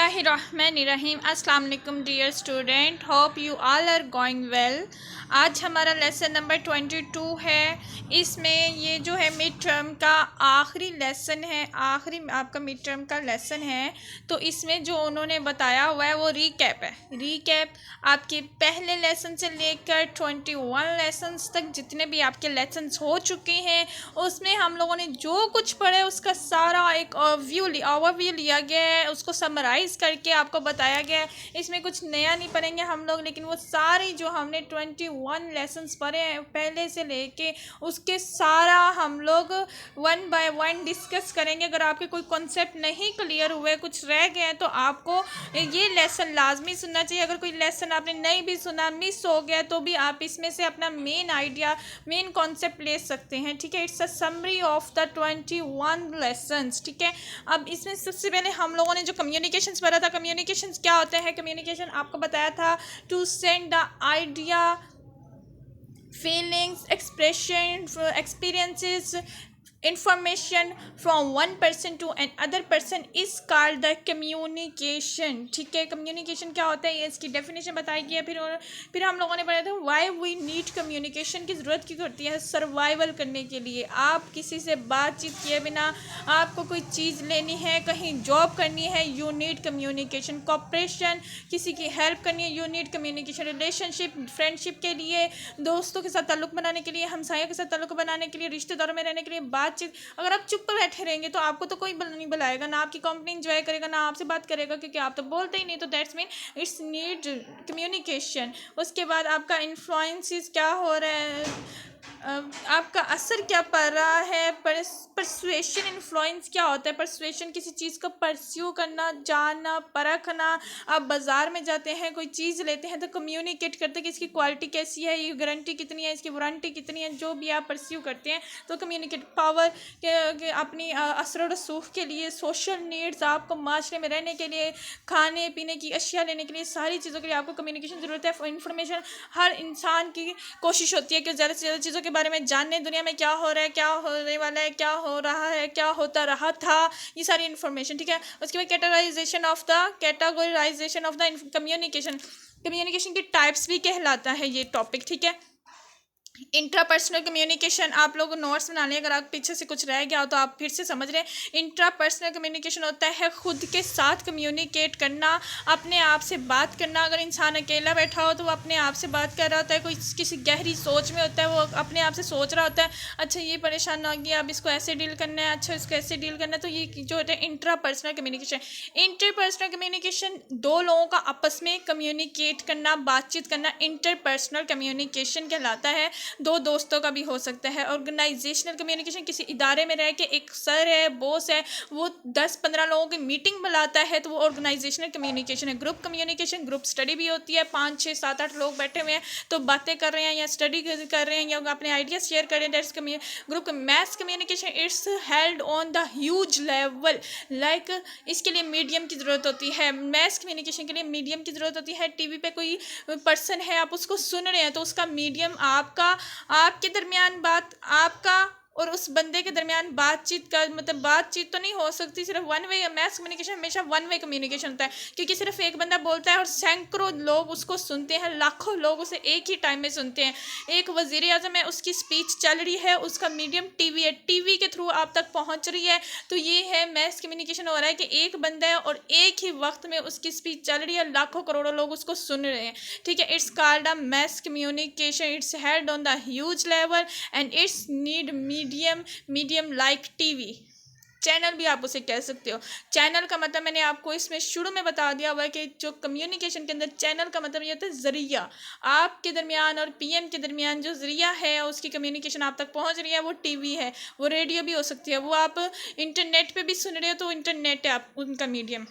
बिस्मिल्लाहिर्रहमानिर्रहीम। अस्सलाम वालेकुम dear student, hope you all are going well. आज हमारा लेसन नंबर 22 है। इसमें ये जो है मिड टर्म का आखिरी लेसन है, आखिरी आपका मिड टर्म का लेसन है। तो इसमें जो उन्होंने बताया हुआ है वो रीकैप है। रीकैप आपके पहले लेसन से लेकर 21 लेसन्स तक जितने भी आपके लेसन्स हो चुके हैं उसमें हम लोगों ने जो कुछ पढ़े उसका सारा एक ओवरव्यू लिया गया है, उसको समराइज़ करके आपको बताया गया है। इसमें कुछ नया नहीं पढ़ेंगे हम लोग, लेकिन वो सारी जो हमने 21 लेसन्स पढ़े हैं पहले से लेके उसके सारा हम लोग 1 बाय 1 डिस्कस करेंगे। अगर आपके कोई कॉन्सेप्ट नहीं क्लियर हुए, कुछ रह गए हैं, तो आपको ये लेसन लाजमी सुनना चाहिए। अगर कोई लेसन आपने नहीं भी सुना, मिस हो गया, तो भी आप इसमें से अपना मेन आइडिया, मेन कॉन्सेप्ट ले सकते हैं। ठीक है, it's a summary of the 21 lessons. ठीक है, अब इसमें सबसे पहले हम लोगों ने जो कम्युनिकेशंस पढ़ा था, कम्युनिकेशंस क्या होते हैं। कम्युनिकेशन आपको बताया था to send the idea, feelings, expression, experiences, information from one person to another person is called the communication। ठीक है, कम्युनिकेशन क्या होता है ये इसकी डेफिनेशन बताई गई है। फिर हम लोगों ने पढ़ा था व्हाई वी नीड कम्युनिकेशन, की ज़रूरत क्यों होती है सर्वाइवल करने के लिए। आप किसी से बातचीत किए बिना आपको कोई चीज़ लेनी है, कहीं जॉब करनी है, यू नीड कम्युनिकेशन। कॉपरेशन, किसी की हेल्प करनी है, you need communication. Relationship, friendship के लिए, दोस्तों के साथ ताल्लुक़ बनाने के लिए, हमसायों के साथ ताल्लुक़ बनाने के लिए, रिश्तेदारों में रहने के लिए, बातचीत। अगर आप चुप बैठे रहेंगे तो आपको तो कोई नहीं बुलाएगा, ना आपकी कंपनी एंजॉय करेगा, ना आपसे बात करेगा, क्योंकि आप तो बोलते ही नहीं। तो that's mean it's need communication. उसके बाद आपका इन्फ्लुएंसेस क्या हो रहा है, आपका असर क्या पड़ रहा है। परसुएशन, इन्फ्लुएंस क्या होता है। परसुएशन किसी चीज़ को परस्यू करना, जानना, परखना। आप बाज़ार में जाते हैं, कोई चीज़ लेते हैं तो कम्युनिकेट करते हैं कि इसकी क्वालिटी कैसी है, ये गारंटी कितनी है, इसकी वारंटी कितनी है, जो भी आप परस्यू करते हैं तो कम्युनिकेट। पावर के अपनी असर रसूख के लिए, सोशल नीड्स, आपको माशरे में रहने के लिए, खाने पीने की अशिया लेने के लिए, सारी चीज़ों के लिए आपको कम्युनिकेशन ज़रूरत है। इन्फॉर्मेशन, हर इंसान की कोशिश होती है कि ज़्यादा से ज़्यादा चीज़ों के बारे में जानने, दुनिया में क्या हो रहा है, क्या होने वाला है, क्या हो रहा है, क्या होता रहा था, ये सारी इन्फॉर्मेशन। ठीक है, उसके बाद categorization of the communication. Communication की टाइप्स भी कहलाता है ये टॉपिक। ठीक है, इंट्रापर्सनल कम्युनिकेशन, आप लोग नोट्स बना लें, अगर आप पीछे से कुछ रह गया हो तो आप फिर से समझ रहे हैं। इंट्रापर्सनल कम्युनिकेशन होता है खुद के साथ कम्युनिकेट करना, अपने आप से बात करना। अगर इंसान अकेला बैठा हो तो वो अपने आप से बात कर रहा होता है, कोई किसी गहरी सोच में होता है, वो अपने आप से सोच रहा होता है, अच्छा ये परेशान आ गया, अब इसको ऐसे डील करना है, अच्छा इसको ऐसे डील करना है। तो ये जो होता है इंट्रापर्सनल कम्युनिकेशन। इंटरपर्सनल कम्युनिकेशन, दो लोगों का आपस में कम्युनिकेट करना, बातचीत करना, इंटरपर्सनल कम्युनिकेशन कहलाता है। दो दोस्तों का भी हो सकता है। ऑर्गेनाइजेशनल कम्युनिकेशन, किसी इदारे में रह के एक सर है, बॉस है, वो 10-15 लोगों की मीटिंग बुलाता है तो वो ऑर्गेनाइजेशनल कम्युनिकेशन है। ग्रुप कम्युनिकेशन, ग्रुप स्टडी भी होती है, 5, 6, 7, 8 लोग बैठे हुए हैं तो बातें कर रहे हैं या स्टडी कर रहे हैं या अपने आइडियाज शेयर कर रहे हैं, that's group. Mess communication, it's held on the huge level, like इसके लिए मीडियम की ज़रूरत होती है। मैस कम्युनिकेशन के लिए मीडियम की ज़रूरत होती है। टीवी पे कोई पर्सन है, आप उसको सुन रहे हैं तो उसका मीडियम आपके दरमियान बात, आपका और उस बंदे के दरमियान बातचीत का मतलब बातचीत तो नहीं हो सकती, सिर्फ वन वे। मैस कम्युनिकेशन हमेशा वन वे कम्युनिकेशन होता है, क्योंकि सिर्फ एक बंदा बोलता है और सैकड़ों लोग उसको सुनते हैं, लाखों लोग उसे एक ही टाइम में सुनते हैं। एक वज़ीर आज़म है, उसकी स्पीच चल रही है, उसका मीडियम टीवी है, टीवी के थ्रू आप तक पहुंच रही है, तो ये है मैस कम्युनिकेशन हो रहा है कि एक बंदा है और एक ही वक्त में उसकी स्पीच चल रही है, लाखों करोड़ों लोग उसको सुन रहे हैं। ठीक है, it's called a mess communication, it's held on the huge level and it's need medium like TV. Channel भी आप उसे कह सकते हो। चैनल का मतलब मैंने आपको इसमें शुरू में बता दिया हुआ है कि जो कम्युनिकेशन के अंदर चैनल का मतलब ये होता है ज़रिया। आपके दरमियान और पीएम के दरमियान जो ज़रिया है, उसकी कम्युनिकेशन आप तक पहुंच रही है, वो टीवी है, वो रेडियो भी हो सकती है, वो आप इंटरनेट पे भी सुन रहे हो तो इंटरनेट है आप उनका मीडियम।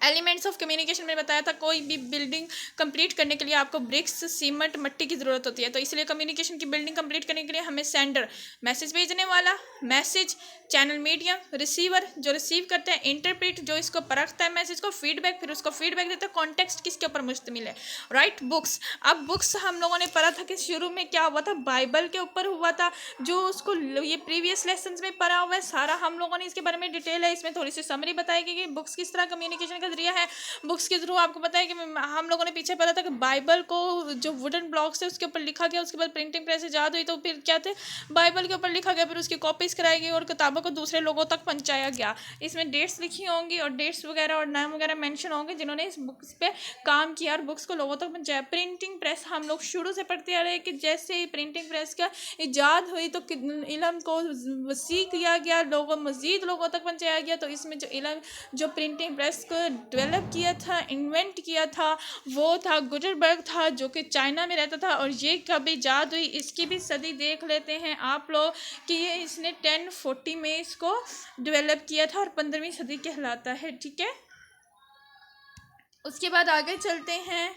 एलिमेंट्स ऑफ कम्युनिकेशन में बताया था, कोई भी बिल्डिंग कंप्लीट करने के लिए आपको ब्रिक्स, सीमेंट, मट्टी की ज़रूरत होती है, तो इसलिए कम्युनिकेशन की बिल्डिंग कंप्लीट करने के लिए हमें सेंडर, मैसेज भेजने वाला, मैसेज, चैनल मीडियम, रिसीवर जो रिसीव करते हैं, इंटरप्रेट जो इसको परखता है मैसेज को, फीडबैक फिर उसको फीडबैक देता है, कॉन्टेक्स्ट किसके ऊपर मुश्तमिल है, राइट। बुक्स, अब बुक्स हम लोगों ने पढ़ा था कि शुरू में क्या हुआ था, बाइबल के ऊपर हुआ था, जो उसको ये प्रीवियस लेसन में पढ़ा हुआ है सारा हम लोगों ने इसके बारे में डिटेल है, इसमें थोड़ी सी समरी बताई गई कि बुक्स किस तरह कम्युनिकेशन का जरिया है। बुक्स के थ्रू आपको पता है कि हम लोगों ने पीछे पढ़ा था कि बाइबल को जो वुडन ब्लॉक्स थे उसके ऊपर लिखा गया, उसके बाद प्रिंटिंग प्रेस ईजाद हुई तो फिर क्या थे, बाइबल के ऊपर लिखा गया, फिर उसकी कॉपीज कराई गई और किताबों को दूसरे लोगों तक पहुंचाया गया। इसमें डेट्स लिखी होंगी और डेट्स वगैरह और नाम वगैरह मेंशन होंगे जिन्होंने इस बुक्स पे काम किया और बुक्स को लोगों तक पहुंचाया। प्रिंटिंग प्रेस हम लोग शुरू से पढ़ते आ रहे हैं कि जैसे ही प्रिंटिंग प्रेस का ईजाद हुई तो इल्म को वसी किया गया, लोगों मज़ीद लोगों तक पहुंचाया गया। तो इसमें जो इल्म जो प्रिंटिंग प्रेस को डेवलप किया था, इन्वेंट किया था, वो था गुटेनबर्ग था, जो कि चाइना में रहता था। और ये कब ईजाद हुई इसकी भी सदी देख लेते हैं आप लोग कि ये इसने 1040 में इसको डेवलप किया था और 15वीं सदी कहलाता है। ठीक है, उसके बाद आगे चलते हैं।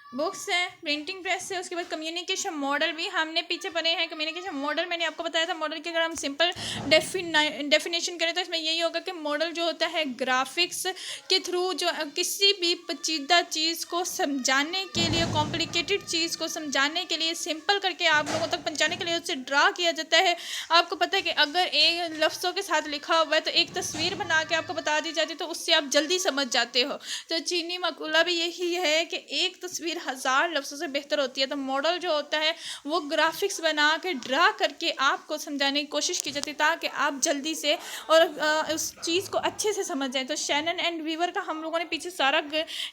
बुक्स है, प्रिंटिंग प्रेस है, उसके बाद कम्युनिकेशन मॉडल भी हमने पीछे पढ़े हैं। कम्युनिकेशन मॉडल मैंने आपको बताया था, मॉडल की अगर हम सिंपल डेफिनेशन करें तो इसमें यही होगा कि मॉडल जो होता है ग्राफिक्स के थ्रू जो किसी भी पेचीदा चीज़ को समझाने के लिए, कॉम्प्लिकेटेड चीज़ को समझाने के लिए, सिंपल करके आप लोगों तक पहुँचाने के लिए उससे ड्रा किया जाता है। आपको पता है कि अगर एक लफ्ज़ों के साथ लिखा हुआ है तो एक तस्वीर बना के आपको बता दी जाती है तो उससे आप जल्दी समझ जाते हो। तो चीनी मकूला भी यही है कि एक तस्वीर 1000 लफ्ज़ों से बेहतर होती है। तो मॉडल जो होता है वो ग्राफिक्स बना के ड्रा करके आपको समझाने की कोशिश की जाती है ताकि आप जल्दी से और उस चीज़ को अच्छे से समझ जाएं। तो शैनन एंड वीवर का हम लोगों ने पीछे सारा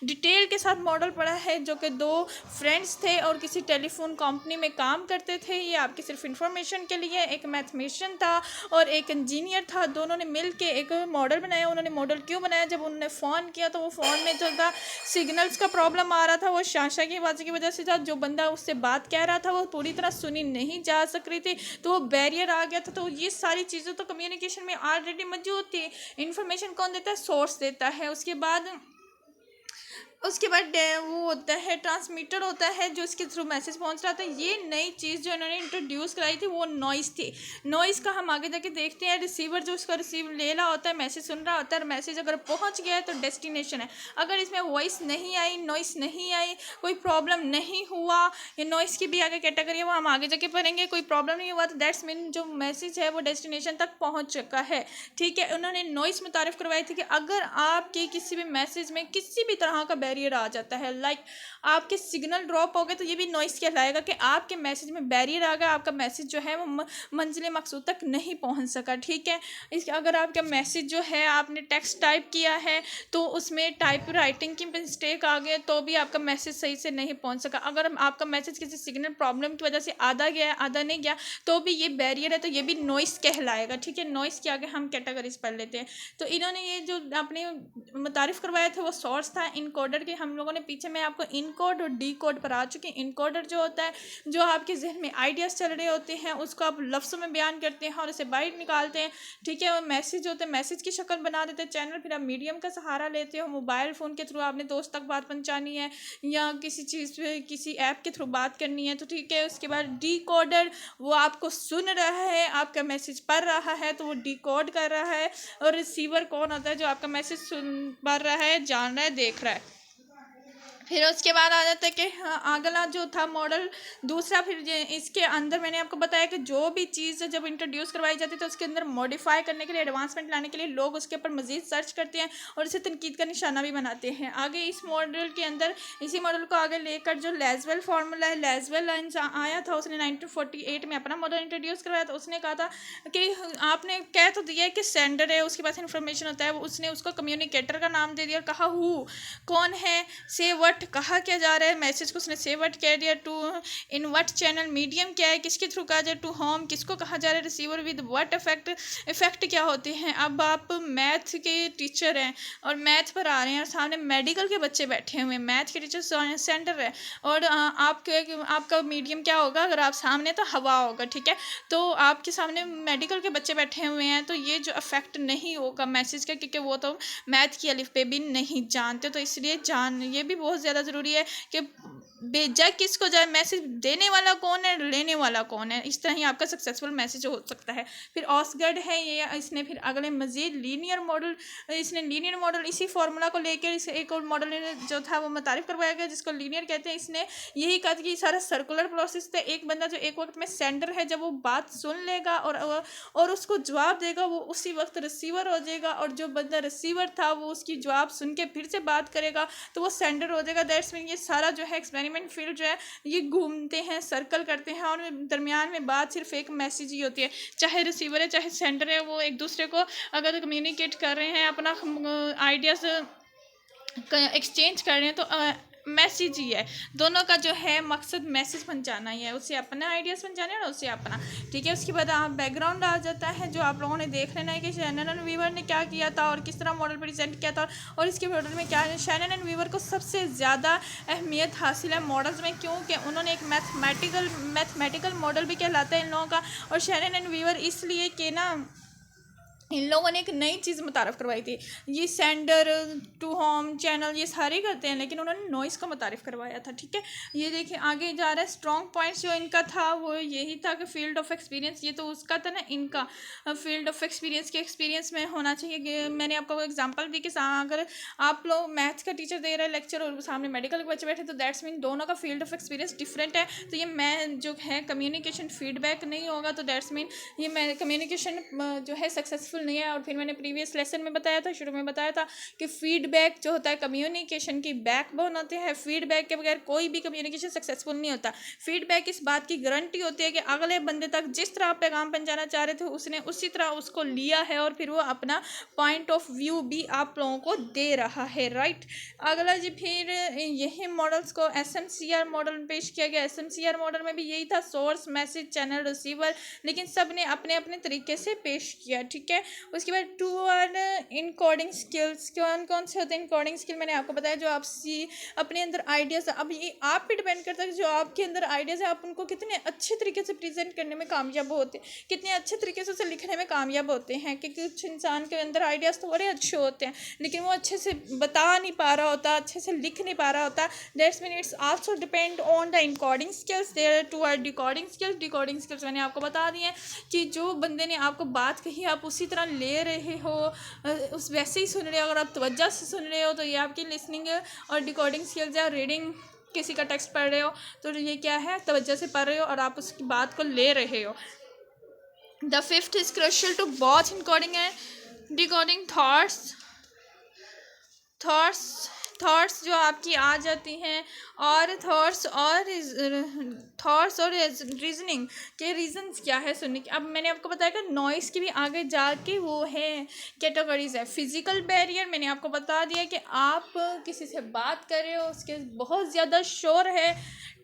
डिटेल के साथ मॉडल पढ़ा है, जो कि 2 फ्रेंड्स थे और किसी टेलीफोन कंपनी में काम करते थे। ये आपकी सिर्फ इंफॉर्मेशन के लिए, एक मैथमेटिशियन था और एक इंजीनियर था, दोनों ने मिल के एक मॉडल बनाया। उन्होंने मॉडल क्यों बनाया, जब उन्होंने फ़ोन किया तो वो फ़ोन में जो था सिग्नल्स का प्रॉब्लम आ रहा था, वो शाशा की आवाज़ की वजह से था। जो बंदा उससे बात कह रहा था वो पूरी तरह सुनी नहीं जा सक रही थी, तो वो बैरियर आ गया था। तो ये सारी चीज़ें तो कम्युनिकेशन में ऑलरेडी मौजूद थी। इन्फॉर्मेशन कौन देता है, सोर्स देता है। उसके बाद वो होता है ट्रांसमीटर होता है जो इसके थ्रू मैसेज पहुंच रहा था। ये नई चीज़ जो इन्होंने इंट्रोड्यूस कराई थी वो नॉइज़ थी। नॉइज़ का हम आगे जाके देखते हैं। रिसीवर जो उसका रिसीव ले रहा होता है, मैसेज सुन रहा होता है, मैसेज अगर पहुंच गया है तो डेस्टिनेशन है। अगर इसमें वॉइस नहीं आई, नॉइस नहीं आई, कोई प्रॉब्लम नहीं हुआ, ये नॉइज़ की भी आगे कैटेगरी है वो हम आगे जाके पढ़ेंगे, कोई प्रॉब्लम नहीं हुआ तो दैट्स मीन जो मैसेज है वो डेस्टिनेशन तक पहुँच चुका है। ठीक है, उन्होंने नॉइज़ मुतारिफ करवाई थी कि अगर आपके किसी भी मैसेज में किसी भी तरह का बैरियर आ जाता है, लाइक आपके सिग्नल ड्रॉप हो गए, तो ये भी नॉइस कहलाएगा कि आपके मैसेज में बैरियर आ गया, आपका मैसेज जो है वो मंजिल मकसूद तक नहीं पहुंच सका। ठीक है, इसके अगर आपका मैसेज जो है आपने टेक्स्ट टाइप किया है तो उसमें टाइप राइटिंग की मिस्टेक आ गई तो भी आपका मैसेज सही से नहीं पहुंच सका। अगर आपका मैसेज किसी सिग्नल प्रॉब्लम की वजह से आधा गया है, आधा नहीं गया, तो भी ये बैरियर है, तो ये भी नॉइस कहलाएगा। ठीक है, नॉइस के आगे हम कैटेगरीज पढ़ लेते हैं। तो इन्होंने ये जो अपने मुतारिफ करवाया था वो सोर्स था इनकोडर के। हम लोगों ने पीछे मैं आपको इनकोड और डी कोड पर आ चुकी। इनकोडर जो होता है, जो आपके जहन में आइडियाज़ चल रहे होते हैं उसको आप लफ्ज़ों में बयान करते हैं और उसे बाइट निकालते हैं। ठीक है, और मैसेज होते हैं, मैसेज की शक्ल बना देते हैं चैनल, फिर आप मीडियम का सहारा लेते हो। मोबाइल फ़ोन के थ्रू आपने दोस्त तक बात पहुँचानी है या किसी चीज़ पे किसी ऐप के थ्रू बात करनी है, तो ठीक है। उसके बाद डी कोडर, वो आपको सुन रहा है, आपका मैसेज पढ़ रहा है तो वो डी कोड कर रहा है। और रिसीवर कौन होता है, जो आपका मैसेज सुन पढ़ रहा है, जान रहा है, देख रहा है। फिर उसके बाद आ जाता है कि अगला जो था मॉडल दूसरा, फिर इसके अंदर मैंने आपको बताया कि जो भी चीज़ जब इंट्रोड्यूस करवाई जाती है तो उसके अंदर मॉडिफाई करने के लिए, एडवांसमेंट लाने के लिए लोग उसके ऊपर मज़ीद सर्च करते हैं और इसे तनकीद का निशाना भी बनाते हैं। आगे इस मॉडल के अंदर, इसी मॉडल को आगे लेकर जो लेज़वेल फार्मूला है, लेज़वेल आया था, उसने 1948 में अपना मॉडल इंट्रोड्यूस करवाया। तो उसने कहा था कि आपने कह तो दिया है कि सेंडर है, उसके पास इन्फॉर्मेशन होता है, उसने उसको कम्युनिकेटर का नाम दे दिया और कहा हु कौन है, से वट कहा क्या जा रहा है, मैसेज को उसने से वट कह दिया, to in what channel, medium क्या है, किसके थ्रू कहा जाए, टू होम किसको कहा जा रहा है, रिसीवर विद वट इफेक्ट क्या होते हैं। अब आप मैथ के टीचर हैं और मैथ पर आ रहे हैं और सामने मेडिकल के बच्चे बैठे हुए हैं, मैथ के टीचर सेंटर है और आपका मीडियम क्या होगा, अगर आप सामने तो हवा होगा। ठीक है, तो आपके सामने मेडिकल के बच्चे बैठे हुए हैं तो ये जो इफेक्ट नहीं होगा मैसेज का, क्योंकि वो तो मैथ की अलिफ पे भी नहीं जानते, तो इसलिए ये भी बहुत ज़्यादा ज़रूरी है कि भेजा किसको जाए, मैसेज देने वाला कौन है, लेने वाला कौन है, इस तरह ही आपका सक्सेसफुल मैसेज हो सकता है। फिर ऑसगर्ड है ये, इसने फिर अगले मज़ीद लीनियर मॉडल, इसने लीनियर मॉडल इसी फार्मूला को लेकर इसे एक और मॉडल जो था वो मुतारिफ करवाया गया जिसको लीनियर कहते हैं। इसने यही कहा कि सारा सर्कुलर प्रोसेस था, एक बंदा जो एक वक्त में सेंडर है जब वो बात सुन लेगा और उसको जवाब देगा वो उसी वक्त रिसीवर हो जाएगा, और जो बंदा रिसीवर था वो उसकी जवाब सुन के फिर से बात करेगा तो वो सेंडर हो जाएगा। दैट्स मीन ये सारा जो है एक्सपेरिमेंट फील्ड जो है ये घूमते हैं, सर्कल करते हैं, और दरमियान में बात सिर्फ एक मैसेज ही होती है, चाहे रिसीवर है चाहे सेंडर है, वो एक दूसरे को अगर कम्युनिकेट कर रहे हैं, अपना आइडियाज़ एक्सचेंज कर रहे हैं तो मैसेज ही है। दोनों का जो है मकसद मैसेज पहुंचाना ही है, उसे अपना आइडियाज़ पहुंचाने और उसे अपना, ठीक है। उसके बाद आप बैकग्राउंड आ जाता है जो आप लोगों ने देख लेना है कि शैनन एंड वीवर ने क्या किया था और किस तरह मॉडल प्रेजेंट किया था, और इसके मॉडल में क्या है। शैनन एंड वीवर को सबसे ज़्यादा अहमियत हासिल है मॉडल्स में, क्योंकि उन्होंने एक मैथमेटिकल मॉडल भी कहलाता है इन लोगों का। और शैनन एंड वीवर इसलिए कि ना इन लोगों ने एक नई चीज़ मुतारफ़ करवाई थी, ये सेंडर टू होम चैनल ये सारे करते हैं, लेकिन उन्होंने नॉइस का मुतारफ़ करवाया था, ठीक है। ये देखिए आगे जा रहा है, स्ट्रॉन्ग पॉइंट्स जो इनका था वो यही था कि फील्ड ऑफ एक्सपीरियंस, ये तो उसका था ना, इनका फील्ड ऑफ एक्सपीरियंस के एक्सपीरियंस में होना चाहिए कि मैंने आपको एग्जांपल दी कि अगर आप लोग मैथ्स का टीचर दे रहा है लेक्चर और सामने मेडिकल के बच्चे बैठे तो दैट्स मीन दोनों का फील्ड ऑफ एक्सपीरियंस डिफरेंट है, तो ये मैं जो है कम्युनिकेशन फीडबैक नहीं होगा, तो दैट्स मीन ये मैं कम्युनिकेशन जो है सक्सेसफुल नहीं है। और फिर मैंने प्रीवियस लेसन में बताया था, शुरू में बताया था कि फीडबैक जो होता है कम्युनिकेशन की बैकबोन होते हैं, फीडबैक के बगैर कोई भी कम्युनिकेशन सक्सेसफुल नहीं होता। फीडबैक इस बात की गारंटी होती है कि अगले बंदे तक जिस तरह आप पैगाम पहुंचाना चाह रहे थे उसने उसी तरह उसको लिया है और फिर वो अपना पॉइंट ऑफ व्यू भी आप लोगों को दे रहा है, राइट। अगला जी फिर यही मॉडल्स को SMCR मॉडल में पेश किया गया। SMCR मॉडल में भी यही था, सोर्स मैसेज चैनल रिसीवर, लेकिन सब ने अपने अपने तरीके से पेश किया, ठीक है। उसके बाद 2 और इनकोडिंग स्किल्स, कौन कौन से होते हैं इनकोडिंग स्किल, मैंने आपको बताया जो आप अपने अंदर आइडियाज़, अब ये आप पे डिपेंड करता है कि जो आपके अंदर आइडियाज़ है आप उनको कितने अच्छे तरीके से प्रेजेंट करने में कामयाब होते हैं, कितने अच्छे तरीके से उसे लिखने में कामयाब होते हैं। कि कुछ इंसान के अंदर आइडियाज़ तो बड़े अच्छे होते हैं लेकिन वो अच्छे से बता नहीं पा रहा होता, अच्छे से लिख नहीं पा रहा होता। That's mean it's also depend on the encoding skills. There are 2 decoding skills. Decoding skills मैंने आपको बता दी हैं कि जो बंदे ने आपको बात कही आप उसी तरह ले रहे हो, उस वैसे ही सुन रहे हो, अगर आप तवज्जो से सुन रहे हो तो ये आपकी लिसनिंग और डिकोडिंग स्किल्स है। रीडिंग, किसी का टेक्स्ट पढ़ रहे हो तो ये क्या है, तवज्जो से पढ़ रहे हो और आप उसकी बात को ले रहे हो। The fifth is crucial to both encoding and decoding thoughts जो आपकी आ जाती हैं, और थॉट्स और रीजनिंग के रीजंस क्या है सुनने की। अब मैंने आपको बताया कि नॉइस की भी आगे जाके वो है कैटेगरीज है। फिजिकल बैरियर मैंने आपको बता दिया कि आप किसी से बात कर रहे हो, उसके बहुत ज़्यादा शोर है,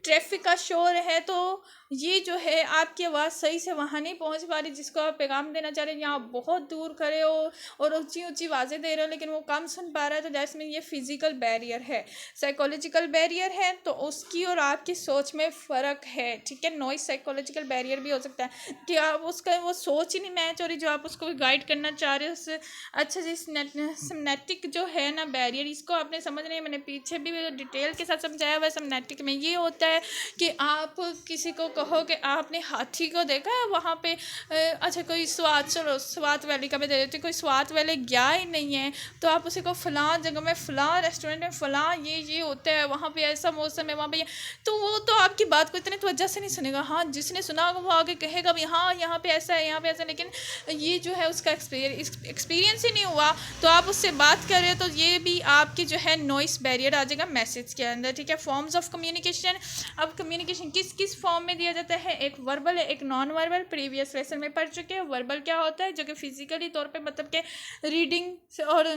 ट्रैफिक का शोर है, तो ये जो है आपकी आवाज़ सही से वहाँ नहीं पहुँच पा रही जिसको आप पैगाम देना चाह रहे हैं, या आप बहुत दूर खड़े हो और ऊंची ऊंची आवाज़ें दे रहे हो लेकिन वो कम सुन पा रहा है, तो दैट्स मीन ये फिजिकल बैरियर है। साइकोलॉजिकल बैरियर है तो उसकी और आपकी सोच में फ़र्क है, ठीक है। नॉइस साइकोलॉजिकल बैरियर भी हो सकता है कि आप उसका वो सोच ही नहीं मैच हो रही जो आप उसको गाइड करना चाह रहे हो उससे। अच्छा जी, सिमनेटिक जो है ना बैरियर, इसको आपने समझना है, मैंने पीछे भी डिटेल के साथ समझाया हुआ है। सिमनेटिक में ये होता है कि आप किसी को कहो कि आपने हाथी को देखा है वहाँ पे, अच्छा कोई स्वात वैली का भी दे देते, कोई स्वात वैली गया ही नहीं है तो आप उसे को फ़लाँ जगह में फ़लाँ रेस्टोरेंट में फ़लाँ ये होता है, वहाँ पे ऐसा मौसम है, वहाँ पे तो वो तो आपकी बात को इतने तवज्जो से नहीं सुनेगा। हाँ, जिसने सुना होगा वो आगे कहेगा भी हाँ यहाँ पे ऐसा है, यहाँ पे ऐसा, लेकिन ये जो है उसका एक्सपीरियंस ही नहीं हुआ तो आप उससे बात कर रहे हो तो ये भी आपकी जो है नॉइस बैरियर आ जाएगा मैसेज के अंदर, ठीक है। फॉर्म्स ऑफ कम्युनिकेशन, अब कम्युनिकेशन किस किस फॉर्म में दिया जाता है, एक वर्बल है एक नॉन वर्बल, प्रीवियस लेसन में पढ़ चुके हैं। वर्बल क्या होता है, जो कि फिजिकली तौर पे मतलब के रीडिंग और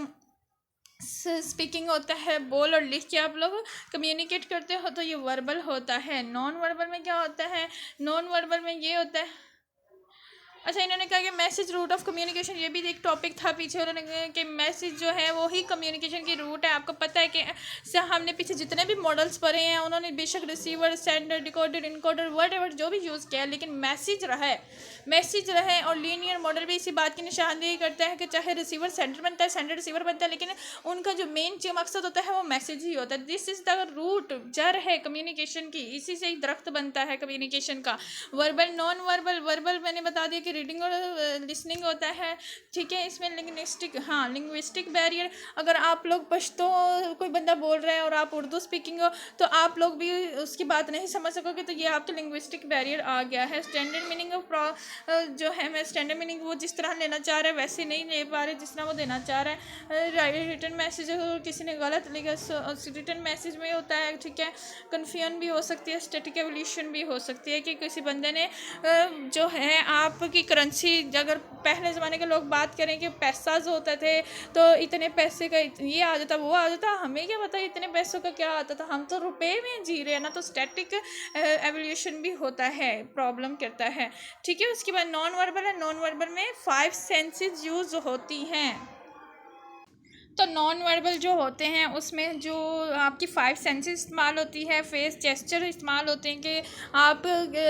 स्पीकिंग होता है, बोल और लिख के आप लोग कम्युनिकेट करते हो तो ये वर्बल होता है। नॉन वर्बल में क्या होता है, नॉन वर्बल में ये होता है अच्छा, इन्होंने कहा कि मैसेज रूट ऑफ कम्युनिकेशन, ये भी एक टॉपिक था पीछे। उन्होंने कहा कि मैसेज जो है वो ही कम्युनिकेशन की रूट है। आपको पता है कि से हमने पीछे जितने भी मॉडल्स पढ़े हैं उन्होंने बेशक receiver, sender, decoder, encoder, what जो भी यूज़ किया है, लेकिन मैसेज रहे। और लीनियर मॉडल भी इसी बात की निशानदेही करता है कि चाहे रिसीवर सेंडर बनता है, सेंडर रिसीवर बनता है, लेकिन उनका जो मेन जो मकसद होता है वो मैसेज ही होता है। दिस इज़ द रूट, जड़ है कम्युनिकेशन की, इसी से एक दरख्त बनता है कम्युनिकेशन का। वर्बल, नॉन वर्बल, वर्बल मैंने बता दिया कि रीडिंग और लिसनिंग होता है, ठीक है। इसमें लिंग्विस्टिक बैरियर, अगर आप लोग पश्तो कोई बंदा बोल रहा है और आप उर्दू स्पीकिंग हो तो आप लोग भी उसकी बात नहीं समझ सकोगे, तो ये आपके लिंग्विस्टिक बैरियर आ गया है। स्टैंडर्ड मीनिंग ऑफ जो है, मैं स्टैंडर्ड मीनिंग वो जिस तरह लेना चाह रहा है वैसे नहीं ले पा रहे जिस तरह वो देना चाह रहा है। रिटर्न मैसेज किसी ने गलत लिखा, रिटर्न मैसेज में होता है, ठीक है, कन्फ्यूजन भी हो सकती है, स्टैटिक एवोल्यूशन भी हो सकती है कि किसी बंदे ने जो है आपकी करेंसी, अगर पहले ज़माने के लोग बात करें कि पैसा जो होते थे तो इतने पैसे का ये आ जाता वो आ जाता, हमें क्या पता इतने पैसों का क्या आता था, हम तो रुपए में जी रहे हैं ना। तो स्टैटिक एवोल्यूशन भी होता है, प्रॉब्लम करता है, ठीक है। उसके बाद नॉन वर्बल है। नॉन वर्बल में 5 सेंसेस यूज़ होती हैं। तो नॉन वर्बल जो होते हैं उसमें जो आपकी 5 सेंसेस इस्तेमाल होती है, फेस जेस्चर इस्तेमाल होते हैं कि आप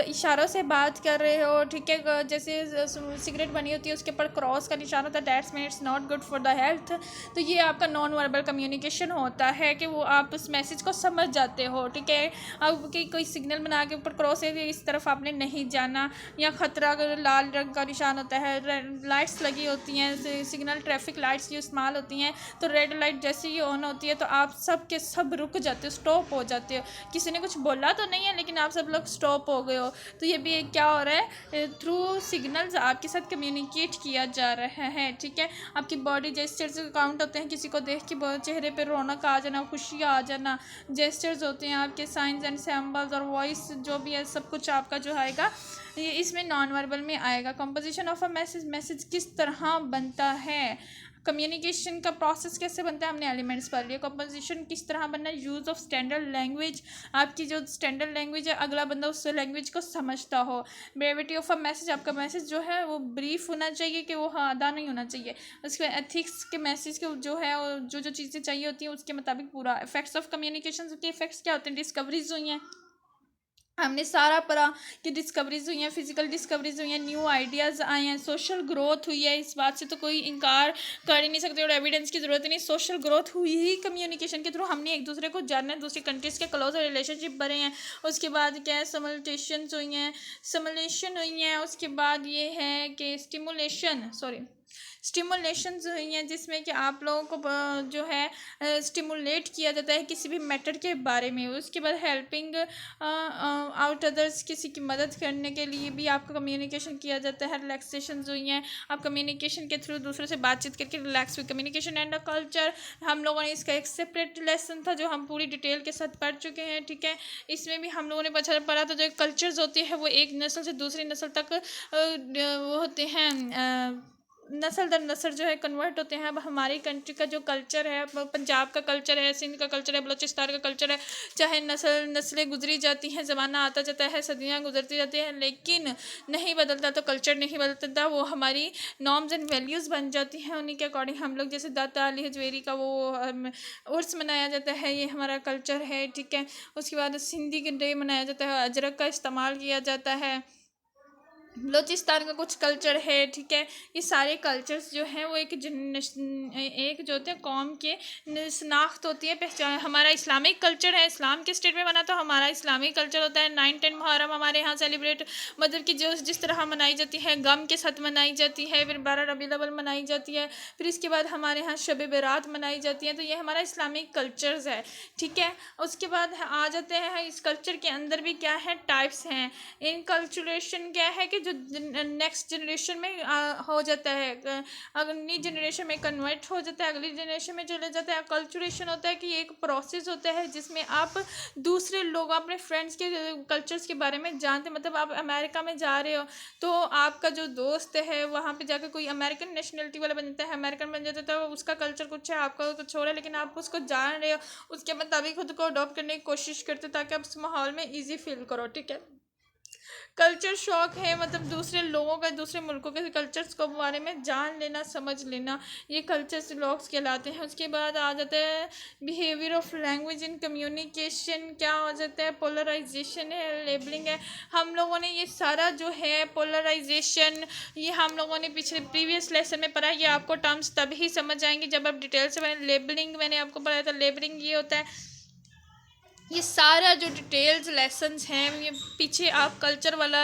इशारों से बात कर रहे हो, ठीक है। जैसे सिगरेट बनी होती है उसके ऊपर क्रॉस का निशान होता है, that's mean it's not good for the health. तो ये आपका नॉन वर्बल कम्युनिकेशन होता है कि वो आप उस मैसेज को समझ जाते हो, ठीक है। अब कि कोई सिग्नल बना के ऊपर क्रॉस है, इस तरफ आपने नहीं जाना, या ख़तरा, लाल रंग का निशान होता है, लाइट्स लगी होती हैं, सिग्नल ट्रैफिक लाइट्स जो इस्तेमाल होती हैं, तो रेड लाइट जैसे ही ऑन होती है तो आप सब के सब रुक जाते हो, स्टॉप हो जाते हो। किसी ने कुछ बोला तो नहीं है लेकिन आप सब लोग स्टॉप हो गए हो। तो ये भी एक क्या हो रहा है, थ्रू सिग्नल्स आपके साथ कम्युनिकेट किया जा रहा है, ठीक है। आपकी बॉडी जेस्चर्स काउंट होते हैं, किसी को देख के चेहरे पर रौनक आ जाना, खुशी आ जाना, जेस्चर्स होते हैं आपके, साइंस एंड सिंबल्स और वॉइस जो भी है सब कुछ आपका जो आएगा ये इसमें नॉन वर्बल में आएगा। Composition of a message, message किस तरह बनता है, कम्युनिकेशन का प्रोसेस कैसे बनता है, हमने एलिमेंट्स पढ़ लिया। कंपोजिशन किस तरह बनना है, यूज़ ऑफ स्टैंडर्ड लैंग्वेज, आपकी जो स्टैंडर्ड लैंग्वेज है अगला बंदा उस लैंग्वेज को समझता हो। ब्रेविटी ऑफ अ मैसेज, आपका मैसेज जो है वो ब्रीफ होना चाहिए कि वो आधा नहीं होना चाहिए। उसके बाद एथिक्स के मैसेज के जो है जो जो चीज़ें चाहिए होती हैं उसके मुताबिक पूरा। इफेक्ट्स ऑफ कम्युनिकेशन के इफेक्ट्स क्या होते हैं, डिस्कवरीज हुई हैं, हमने सारा पढ़ा कि डिस्कवरीज हुई हैं, फिजिकल डिस्कवरीज हुई हैं, न्यू आइडियाज़ आए हैं, सोशल ग्रोथ हुई है, इस बात से तो कोई इनकार कर ही नहीं सकते और एविडेंस की ज़रूरत नहीं। सोशल ग्रोथ हुई ही कम्युनिकेशन के थ्रू, हमने एक दूसरे को जाना है, दूसरी कंट्रीज़ के क्लोज रिलेशनशिप बढ़े हैं। उसके बाद क्या है, समलेशन हुई हैं। उसके बाद ये है कि स्टिमुलेशंस हुई हैं जिसमें कि आप लोगों को जो है स्टिमुलेट किया जाता है किसी भी मैटर के बारे में। उसके बाद हेल्पिंग आउट अदर्स, किसी की मदद करने के लिए भी आपका कम्युनिकेशन किया जाता है। रिलैक्सेशंस हुई हैं, आप कम्युनिकेशन के थ्रू दूसरों से बातचीत करके रिलैक्स हुई। कम्युनिकेशन एंड अ कल्चर, हम लोगों ने इसका एक सेपरेट लेसन था जो हम पूरी डिटेल के साथ पढ़ चुके हैं, ठीक है। इसमें भी हम लोगों ने पढ़ा था जो कल्चर्स होते हैं वो एक नस्ल से दूसरी नस्ल तक वो होते हैं, नस्ल दर नस्ल जो है कन्वर्ट होते हैं। अब हमारी कंट्री का जो कल्चर है, पंजाब का कल्चर है, सिंध का कल्चर है, बलूचिस्तान का कल्चर है, चाहे नस्लें गुजरी जाती हैं, ज़माना आता जाता है, सदियाँ गुजरती जाती हैं, लेकिन नहीं बदलता, तो कल्चर नहीं बदलता, वो हमारी नॉर्म्स एंड वैल्यूज़ बन जाती हैं उन्हीं के अकॉर्डिंग। हम लोग जैसे दाता अली हजवेरी का वो उर्स मनाया जाता है, ये हमारा कल्चर है, ठीक है। उसके बाद सिंधी के डे मनाया जाता है, अजरक का इस्तेमाल किया जाता है, बलोचिस्तान का कुछ कल्चर है, ठीक है। ये सारे कल्चर्स जो हैं वो एक जो होते हैं कौम के शनाख्त होती है, पहचान। हमारा इस्लामिक कल्चर है, इस्लाम के स्टेट में बना तो हमारा इस्लामिक कल्चर होता है। 9-10 मुहर्रम हमारे यहाँ सेलिब्रेट मतलब कि जो जिस तरह मनाई जाती है, गम के साथ मनाई जाती है। फिर 12 रबीउल अव्वल मनाई जाती है, फिर इसके बाद हमारे यहाँ शब बारात मनाई जाती है। तो ये हमारा इस्लामिक कल्चर्स है, ठीक है। उसके बाद आ जाते हैं इस कल्चर के अंदर भी क्या है, टाइप्स हैं। इनकल्चुलेशन क्या है कि जो नेक्स्ट जनरेशन में हो जाता है, अगली जनरेशन में कन्वर्ट हो जाता है, अगली जनरेशन में चले जाता है। कल्चुलेशन होता है कि एक प्रोसेस होता है जिसमें आप दूसरे लोग अपने फ्रेंड्स के कल्चर्स के बारे में जानते, मतलब आप अमेरिका में जा रहे हो तो आपका जो दोस्त है वहाँ पे जाकर कोई अमेरिकन नेशनलिटी वाला बन जाता है, अमेरिकन बन जाता है, तो उसका कल्चर कुछ है, आपका कुछ हो रहा है, लेकिन आप उसको जान रहे हो, उसके मुताबिक खुद को अडॉप्ट करने की कोशिश करते हो ताकि आप उस माहौल में ईजी फील करो, ठीक है। कल्चर शॉक है, मतलब दूसरे लोगों का, दूसरे मुल्कों के कल्चर्स को बारे में जान लेना, समझ लेना, ये कल्चर लॉक्स कहलाते हैं। उसके बाद आ जाता है behaviour of language in communication, क्या हो जाता है पोलराइजेशन है, लेबलिंग है। हम लोगों ने ये सारा जो है पोलराइजेशन, ये हम लोगों ने पिछले प्रीवियस लेसन में पढ़ा है। ये आपको टर्म्स तभी समझ आएंगे जब आप डिटेल से पढ़ें। लेबलिंग मैंने आपको पढ़ाया था, लेबलिंग ये होता है, ये सारा जो डिटेल्स लेसन्स हैं, ये पीछे आप कल्चर वाला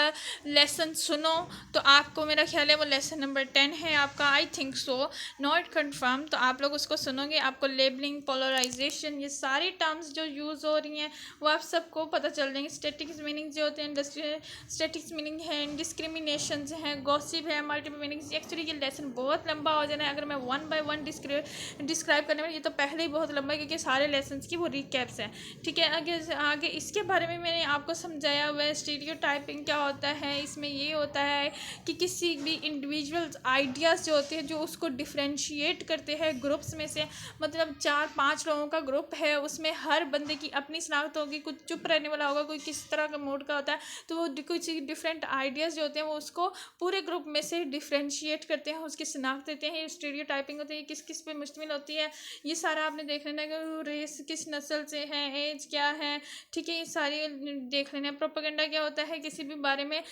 लेसन सुनो तो आपको, मेरा ख्याल है वो लेसन नंबर 10 है आपका, I think so, not confirm, तो आप लोग उसको सुनोगे, आपको लेबलिंग, पोलराइजेशन, ये सारी टर्म्स जो यूज़ हो रही हैं वो आप सबको पता चल जाएंगे। स्टैटिक्स मीनिंग जो होते हैं, इंडस्ट्रियल स्टैटिक्स मीनिंग है, डिस्क्रिमिनेशन हैं, गॉसिप है, मल्टीपल मीनिंग्स। एक्चुअली ये लेसन बहुत लंबा हो जाना है अगर मैं वन बाय वन डिस्क्राइब करने में, ये तो पहले ही बहुत लंबा है क्योंकि सारे लेसन्स की वो रिकैप्स हैं, ठीक है। आगे इसके बारे में मैंने आपको समझाया हुआ है। स्टीरियोटाइपिंग क्या होता है, इसमें ये होता है कि किसी भी इंडिविजुअल आइडियाज़ जो होते हैं, जो उसको डिफ्रेंशिएट करते हैं ग्रुप्स में से, मतलब 4-5 लोगों का ग्रुप है, उसमें हर बंदे की अपनी शनाख्त होगी, कुछ चुप रहने वाला होगा, कोई किस तरह का मूड का होता है, तो वो कुछ डिफरेंट आइडियाज़ जो होते हैं वो उसको पूरे ग्रुप में से डिफ्रेंशिएट करते हैं, उसकी शनाख्त देते हैं। ये स्टीरियोटाइपिंग होती है, किस किस पे मुश्तमिल होती है, ये सारा आपने देख लेना है कि रेस किस नस्ल से है, एज क्या है, ठीक है, ये सारी देख लेना है। प्रोपेगेंडा क्या होता है, किसी भी बारे में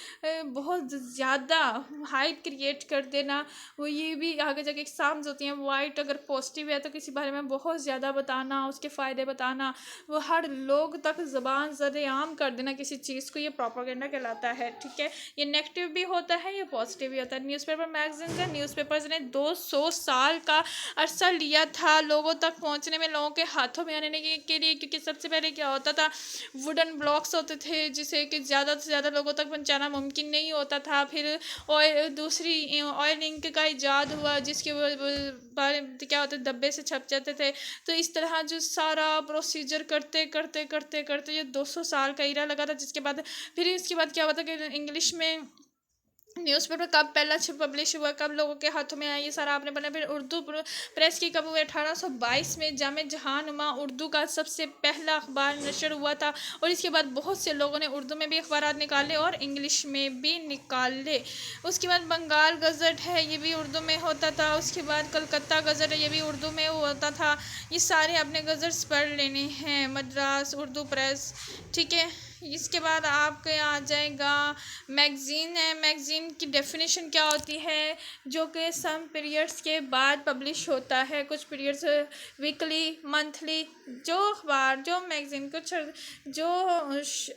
बहुत ज़्यादा हाइप क्रिएट कर देना, वो ये भी आगे जाके एग्जाम्स होती हैं। वाइट अगर पॉजिटिव है तो किसी बारे में बहुत ज़्यादा बताना, उसके फ़ायदे बताना, वो हर लोग तक ज़बान ज़रियाम कर देना किसी चीज़ को, ये प्रोपेगेंडा कहलाता है, ठीक है। ये नेगेटिव भी होता है, ये पॉजिटिव भी होता है। न्यूज़पेपर मैगजीन्स है, न्यूज़पेपर्स ने 200 साल का अरसा लिया था लोगों तक पहुंचने में, लोगों के हाथों में आने के लिए, क्योंकि सबसे पहले क्या होता था, वुडन ब्लॉक्स होते थे जिसे कि ज़्यादा से ज़्यादा लोगों तक पहुंचाना मुमकिन नहीं होता था। फिर दूसरी ऑयल इंक का इजाद हुआ, जिसके बारे में क्या होता है, डब्बे से छप जाते थे। तो इस तरह जो सारा प्रोसीजर करते करते करते करते ये 200 साल का इरा लगा था, जिसके बाद फिर इसके बाद क्या हुआ था कि इंग्लिश में न्यूज़पेपर कब पहला पब्लिश हुआ, कब लोगों के हाथों में आया, ये सारा आपने बना। फिर उर्दू प्रेस की कब हुई, 1822 में जामे जहानुमा उर्दू का सबसे पहला अखबार नशर हुआ था। और इसके बाद बहुत से लोगों ने उर्दू में भी अखबार निकाले और इंग्लिश में भी निकाले। उसके बाद बंगाल गज़ट है, ये भी उर्दू में होता था। उसके बाद कलकत्ता गज़ट है, ये भी उर्दू में होता था। ये सारे अपने गज़ट्स पढ़ लेने हैं, मद्रास उर्दू प्रेस, ठीक है। इसके बाद आपके आ जाएगा मैगज़ीन है। मैगज़ीन की डेफिनेशन क्या होती है, जो कि सम पीरियड्स के बाद पब्लिश होता है, कुछ पीरियड्स वीकली, मंथली, जो अखबार, जो मैगज़ीन, कुछ जो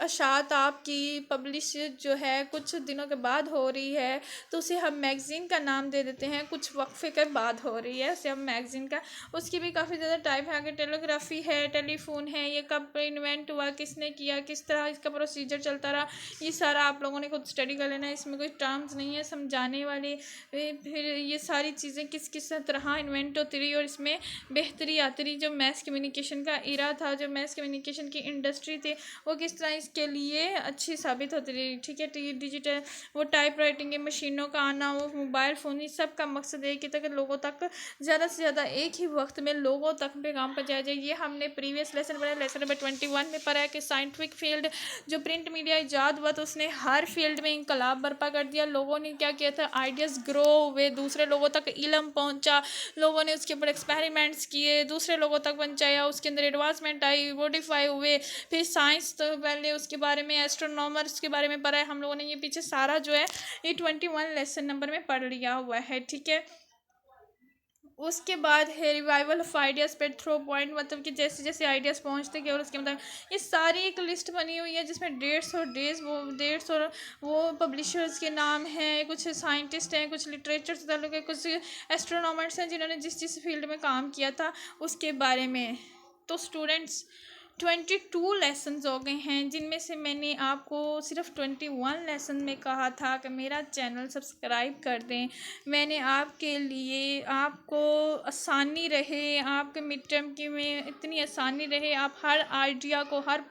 अशात आपकी पब्लिश जो है कुछ दिनों के बाद हो रही है तो उसे हम मैगज़ीन का नाम दे देते हैं, कुछ वक्फे के बाद हो रही है उसे हम मैगज़ीन का। उसकी भी काफ़ी ज़्यादा टाइप है। आगे टेलीग्राफी है, टेलीफोन है, ये कब इन्वेंट हुआ, किसने किया, किस तरह इसका प्रोसीजर चलता रहा, ये सारा आप लोगों ने खुद स्टडी कर लेना है, इसमें कोई टर्म्स नहीं है समझाने वाले। फिर ये सारी चीज़ें किस किस तरह इन्वेंट होती रही और इसमें बेहतरी आती रही। जो मैस कम्युनिकेशन का इरा था, जो मैस कम्युनिकेशन की इंडस्ट्री थी, वो किस तरह इसके लिए अच्छी साबित होती रही, ठीक है। डिजिटल वो टाइप राइटिंग, मशीनों का आना, वो मोबाइल फ़ोन, इस सब का मकसद है कि तक लोगों तक ज़्यादा से ज़्यादा एक ही वक्त में लोगों तक पैगाम पहुँचाया जाए। ये हमने प्रीवियस लेसन पढ़ा, लेसन नंबर 21 में पढ़ा है कि साइंटिफिक फील्ड जो प्रिंट मीडिया ईजाद हुआ तो उसने हर फील्ड में इनकलाब बर्पा कर दिया। लोगों ने क्या किया था, आइडियाज़ ग्रो हुए, दूसरे लोगों तक इल्म पहुंचा, लोगों ने उसके ऊपर एक्सपेरिमेंट्स किए, दूसरे लोगों तक पहुंचाया, उसके अंदर एडवांसमेंट आई, मॉडिफाई हुए। फिर साइंस तो पहले उसके बारे में, एस्ट्रोनॉमर्स के बारे में पढ़ा है हम लोगों ने। ये पीछे सारा जो है ये 21 लेसन नंबर में पढ़ लिया हुआ है, ठीक है। उसके बाद है रिवाइवल ऑफ आइडियाज़ पे थ्रो पॉइंट, मतलब कि जैसे जैसे आइडियाज़ पहुंचते गए और उसके मतलब ये सारी एक लिस्ट बनी हुई है जिसमें 150 डेज, वो 150 वो पब्लिशर्स के नाम हैं, कुछ साइंटिस्ट हैं, कुछ लिटरेचर से ताल्लुक़ है, कुछ एस्ट्रोनॉमर्स हैं जिन्होंने जिस जिस फील्ड में काम किया था उसके बारे में। तो स्टूडेंट्स 22 लेसन्स हो गए हैं, जिनमें से मैंने आपको सिर्फ 21 लेसन में कहा था कि मेरा चैनल सब्सक्राइब कर दें। मैंने आपके लिए, आपको आसानी रहे, आपके मिड टर्म की में इतनी आसानी रहे, आप हर आइडिया को, हर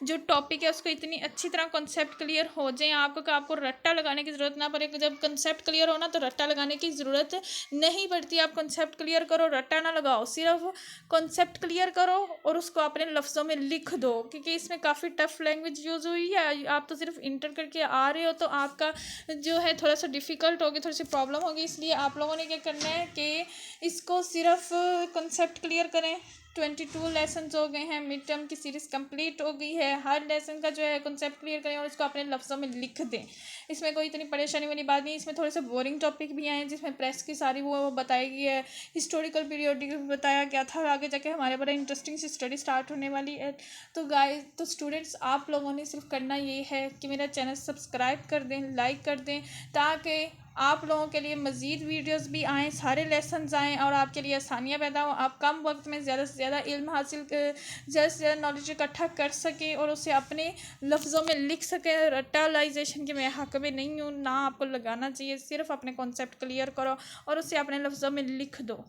जो टॉपिक है उसको इतनी अच्छी तरह कॉन्सेप्ट क्लियर हो जाए आपको कि आपको रट्टा लगाने की ज़रूरत ना पड़े। जब कॉन्सेप्ट क्लियर हो ना तो रट्टा लगाने की ज़रूरत नहीं पड़ती। आप कॉन्सेप्ट क्लियर करो, रट्टा ना लगाओ, सिर्फ कॉन्सेप्ट क्लियर करो और उसको अपने लफ्ज़ों में लिख दो, क्योंकि इसमें काफ़ी टफ लैंग्वेज यूज़ हुई है। आप तो सिर्फ इंटर करके आ रहे हो तो आपका जो है थोड़ा सा डिफ़िकल्ट होगी, थोड़ी सी प्रॉब्लम होगी, इसलिए आप लोगों ने क्या करना है कि इसको सिर्फ कॉन्सेप्ट क्लियर करें। 22 लेसन हो गए हैं, मिड टर्म की सीरीज़ कंप्लीट हो गई है। हर लेसन का जो है कॉन्सेप्ट क्लियर करें और इसको अपने लफ्ज़ों में लिख दें। इसमें कोई इतनी परेशानी वाली बात नहीं। इसमें थोड़े से बोरिंग टॉपिक भी आए हैं, जिसमें प्रेस की सारी वो बताई गई है, हिस्टोरिकल पीरियोडिक बताया गया था, और आगे जाके हमारे बड़ा इंटरेस्टिंग सी स्टडी स्टार्ट होने वाली है। तो गाइस, तो स्टूडेंट्स, आप लोगों ने सिर्फ करना ये है कि मेरा चैनल सब्सक्राइब कर दें, लाइक कर दें, ताकि आप लोगों के लिए मज़ीद वीडियोस भी आएँ, सारे लेसन्स आएँ और आपके लिए आसानियाँ पैदा हो। आप कम वक्त में ज़्यादा से ज़्यादा इल्म हासिल ज़्यादा से ज़्यादा नॉलेज इकट्ठा कर सकें और उसे अपने लफ्ज़ों में लिख सकें। रटालाइजेशन के मैं हक़ में नहीं हूँ, ना आपको लगाना चाहिए। सिर्फ अपने कॉन्सेप्ट क्लियर करो और उसे अपने लफ्ज़ों में लिख दो।